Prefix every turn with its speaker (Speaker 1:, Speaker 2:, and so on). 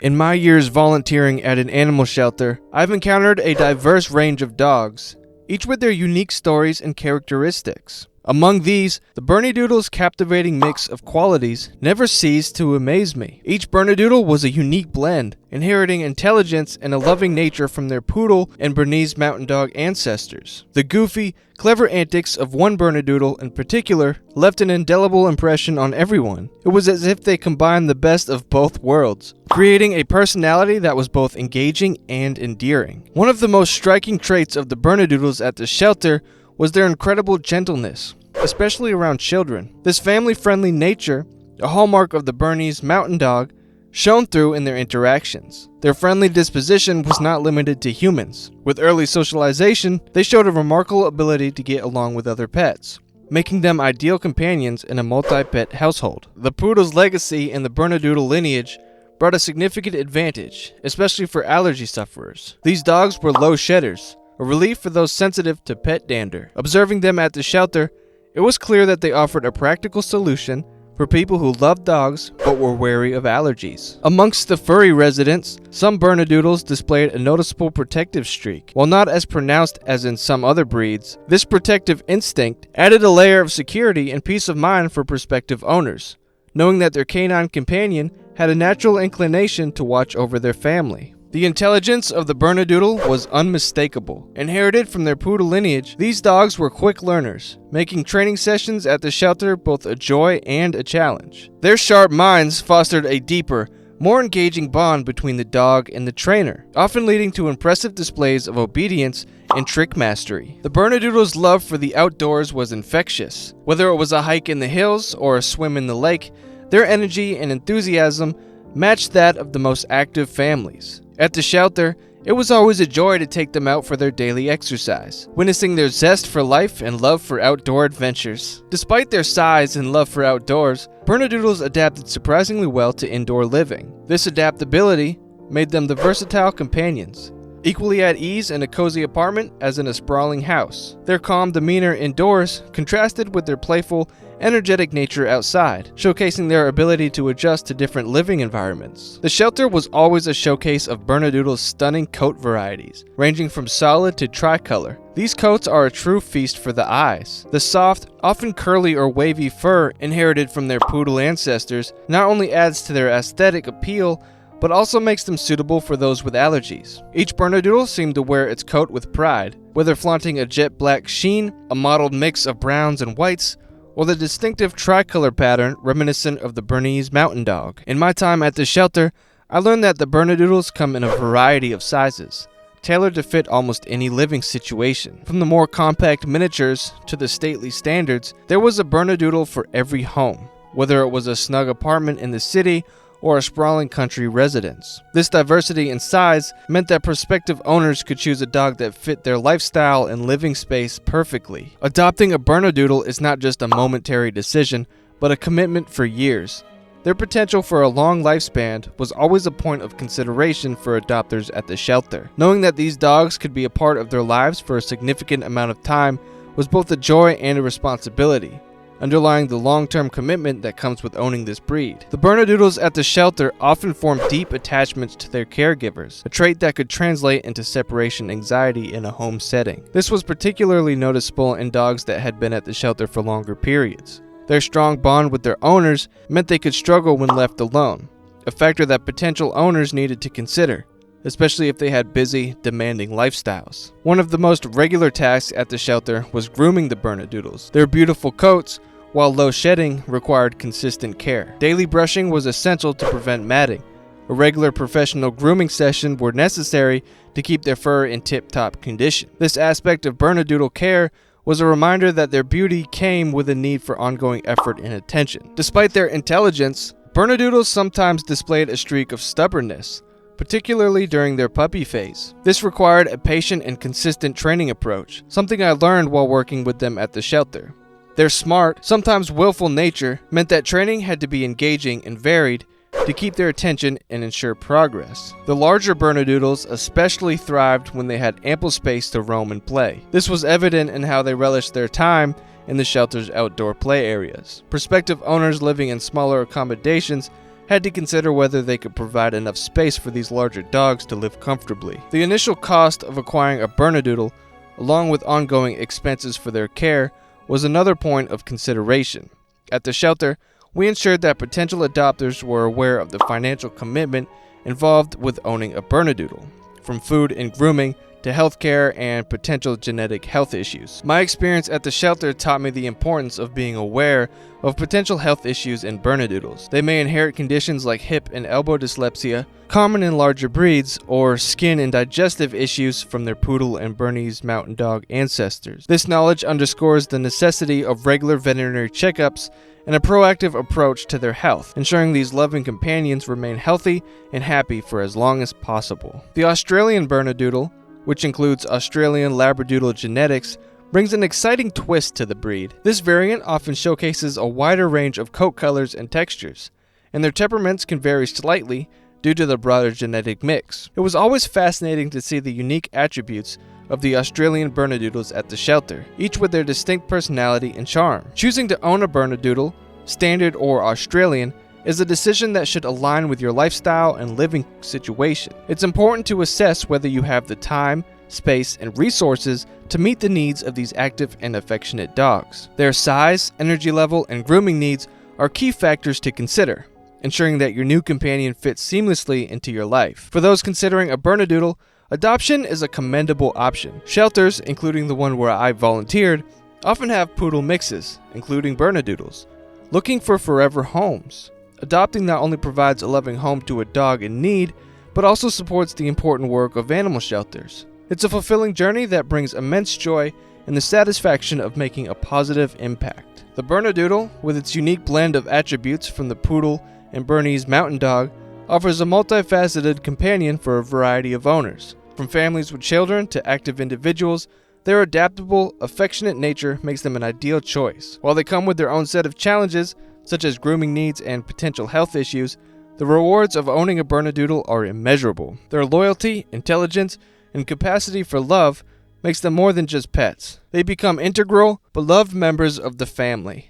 Speaker 1: In my years volunteering at an animal shelter, I've encountered a diverse range of dogs, each with their unique stories and characteristics. Among these, the Bernedoodle's captivating mix of qualities never ceased to amaze me. Each Bernedoodle was a unique blend, inheriting intelligence and a loving nature from their poodle and Bernese mountain dog ancestors. The goofy, clever antics of one Bernedoodle in particular left an indelible impression on everyone. It was as if they combined the best of both worlds, creating a personality that was both engaging and endearing. One of the most striking traits of the Bernedoodles at the shelter was their incredible gentleness, especially around children. This family-friendly nature, a hallmark of the Bernese mountain dog, shone through in their interactions. Their friendly disposition was not limited to humans. With early socialization, they showed a remarkable ability to get along with other pets, making them ideal companions in a multi-pet household. The poodle's legacy in the Bernedoodle lineage brought a significant advantage, especially for allergy sufferers. These dogs were low shedders, a relief for those sensitive to pet dander. Observing them at the shelter, it was clear that they offered a practical solution for people who loved dogs but were wary of allergies. Amongst the furry residents, some Bernedoodles displayed a noticeable protective streak. While not as pronounced as in some other breeds, this protective instinct added a layer of security and peace of mind for prospective owners, knowing that their canine companion had a natural inclination to watch over their family. The intelligence of the Bernedoodle was unmistakable. Inherited from their poodle lineage, these dogs were quick learners, making training sessions at the shelter both a joy and a challenge. Their sharp minds fostered a deeper, more engaging bond between the dog and the trainer, often leading to impressive displays of obedience and trick mastery. The Bernedoodle's love for the outdoors was infectious. Whether it was a hike in the hills or a swim in the lake, their energy and enthusiasm matched that of the most active families. At the shelter, it was always a joy to take them out for their daily exercise, witnessing their zest for life and love for outdoor adventures. Despite their size and love for outdoors, Bernedoodles adapted surprisingly well to indoor living. This adaptability made them the versatile companions, equally at ease in a cozy apartment as in a sprawling house. Their calm demeanor indoors contrasted with their playful, energetic nature outside, showcasing their ability to adjust to different living environments. The shelter was always a showcase of Bernedoodle's stunning coat varieties, ranging from solid to tricolor. These coats are a true feast for the eyes. The soft, often curly or wavy fur inherited from their poodle ancestors not only adds to their aesthetic appeal, but also makes them suitable for those with allergies. Each Bernedoodle seemed to wear its coat with pride, whether flaunting a jet black sheen, a mottled mix of browns and whites, or the distinctive tricolor pattern reminiscent of the Bernese mountain dog. In my time at the shelter, I learned that the Bernedoodles come in a variety of sizes, tailored to fit almost any living situation. From the more compact miniatures to the stately standards, there was a Bernedoodle for every home, whether it was a snug apartment in the city or a sprawling country residence. This diversity in size meant that prospective owners could choose a dog that fit their lifestyle and living space perfectly. Adopting a Bernedoodle is not just a momentary decision, but a commitment for years. Their potential for a long lifespan was always a point of consideration for adopters at the shelter. Knowing that these dogs could be a part of their lives for a significant amount of time was both a joy and a responsibility, underlying the long-term commitment that comes with owning this breed. The Bernedoodles at the shelter often form deep attachments to their caregivers, a trait that could translate into separation anxiety in a home setting. This was particularly noticeable in dogs that had been at the shelter for longer periods. Their strong bond with their owners meant they could struggle when left alone, a factor that potential owners needed to consider, especially if they had busy, demanding lifestyles. One of the most regular tasks at the shelter was grooming the Bernedoodles. Their beautiful coats, while low shedding, required consistent care. Daily brushing was essential to prevent matting. A regular professional grooming session were necessary to keep their fur in tip-top condition. This aspect of Bernedoodle care was a reminder that their beauty came with a need for ongoing effort and attention. Despite their intelligence, Bernedoodles sometimes displayed a streak of stubbornness, particularly during their puppy phase. This required a patient and consistent training approach, something I learned while working with them at the shelter. Their smart, sometimes willful nature meant that training had to be engaging and varied to keep their attention and ensure progress. The larger Bernedoodles especially thrived when they had ample space to roam and play. This was evident in how they relished their time in the shelter's outdoor play areas. Prospective owners living in smaller accommodations had to consider whether they could provide enough space for these larger dogs to live comfortably. The initial cost of acquiring a Bernedoodle, along with ongoing expenses for their care, was another point of consideration. At the shelter, we ensured that potential adopters were aware of the financial commitment involved with owning a Bernedoodle, from food and grooming to healthcare and potential genetic health issues. My experience at the shelter taught me the importance of being aware of potential health issues in Bernedoodles. They may inherit conditions like hip and elbow dyslexia, common in larger breeds, or skin and digestive issues from their Poodle and Bernese Mountain Dog ancestors. This knowledge underscores the necessity of regular veterinary checkups and a proactive approach to their health, ensuring these loving companions remain healthy and happy for as long as possible. The Australian Bernedoodle, which includes Australian Labradoodle genetics, brings an exciting twist to the breed. This variant often showcases a wider range of coat colors and textures, and their temperaments can vary slightly due to the broader genetic mix. It was always fascinating to see the unique attributes of the Australian Bernedoodles at the shelter, each with their distinct personality and charm. Choosing to own a Bernedoodle, standard or Australian, is a decision that should align with your lifestyle and living situation. It's important to assess whether you have the time, space, and resources to meet the needs of these active and affectionate dogs. Their size, energy level, and grooming needs are key factors to consider, ensuring that your new companion fits seamlessly into your life. For those considering a Bernedoodle, adoption is a commendable option. Shelters, including the one where I volunteered, often have poodle mixes, including Bernedoodles, looking for forever homes. Adopting not only provides a loving home to a dog in need, but also supports the important work of animal shelters. It's a fulfilling journey that brings immense joy and the satisfaction of making a positive impact. The Bernedoodle, with its unique blend of attributes from the Poodle and Bernese Mountain Dog, offers a multifaceted companion for a variety of owners. From families with children to active individuals, their adaptable, affectionate nature makes them an ideal choice. While they come with their own set of challenges, such as grooming needs and potential health issues, the rewards of owning a Bernedoodle are immeasurable. Their loyalty, intelligence, and capacity for love makes them more than just pets. They become integral, beloved members of the family.